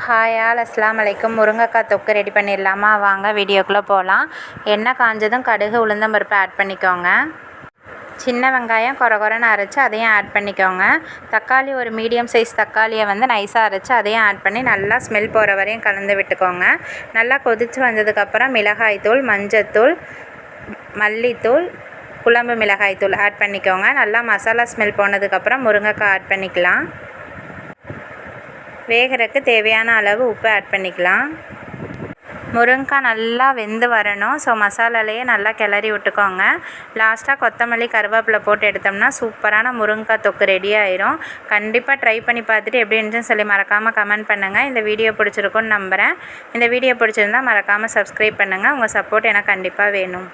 Hi all அஸ்ஸலாமு அலைக்கும். முருங்கைக்காய் தொக்கு ரெடி பண்ணிடலாமா? வாங்க வீடியோக்குள்ளே போகலாம். எண்ணெய் காஞ்சதும் கடுகு உளுந்தம்பருப்பு ஆட் பண்ணிக்கோங்க. சின்ன வெங்காயம் கொரன்னு அரைச்சி அதையும் ஆட் பண்ணிக்கோங்க. தக்காளி ஒரு மீடியம் சைஸ் தக்காளியை நைஸாக அரைச்சி அதையும் ஆட் பண்ணி நல்லா ஸ்மெல் போகிற வரையும் கலந்து விட்டுக்கோங்க. நல்லா கொதித்து வந்ததுக்கப்புறம் மிளகாய்த்தூள், மஞ்சத்தூள், மல்லித்தூள், குழம்பு மிளகாய்த்தூள் ஆட் பண்ணிக்கோங்க. நல்லா மசாலா ஸ்மெல் போனதுக்கப்புறம் முருங்கைக்காய் ஆட் பண்ணிக்கலாம். வேகிறதுக்கு தேவையான அளவு உப்பு ஆட் பண்ணிக்கலாம். முருங்கைக்காய் நல்லா வெந்து வரணும். ஸோ மசாலாலேயே நல்லா கிளறி விட்டுக்கோங்க. லாஸ்ட்டாக கொத்தமல்லி, கருவேப்பிலை போட்டு எடுத்தோம்னா சூப்பரான முருங்கைக்காய் தொக்கு ரெடி ஆயிரும். கண்டிப்பாக ட்ரை பண்ணி பார்த்துட்டு எப்படி இருந்துச்சுன்னு சொல்லி மறக்காமல் கமெண்ட் பண்ணுங்கள். இந்த வீடியோ பிடிச்சிருக்குன்னு நம்புகிறேன். இந்த வீடியோ பிடிச்சிருந்தால் மறக்காமல் சப்ஸ்கிரைப் பண்ணுங்கள். உங்கள் சப்போர்ட் எனக்கு கண்டிப்பாக வேணும்.